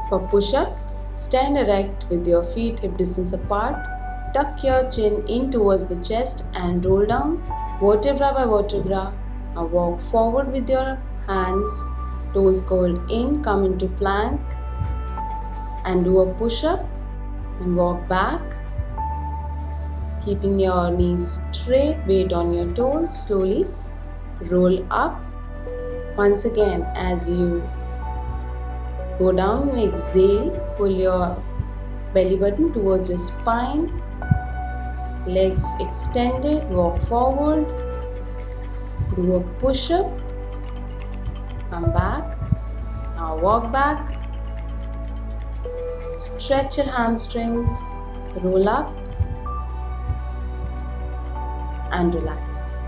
For push-up, stand erect with your feet hip distance apart. Tuck your chin in towards the chest and roll down vertebra by vertebra. Now walk forward with your hands, toes curled in, come into plank and do a push-up and walk back. Keeping your knees straight, weight on your toes, slowly roll up. Once again, as you go down, you exhale, pull your belly button towards your spine, legs extended, walk forward, do a push-up, come back, now walk back, stretch your hamstrings, roll up and relax.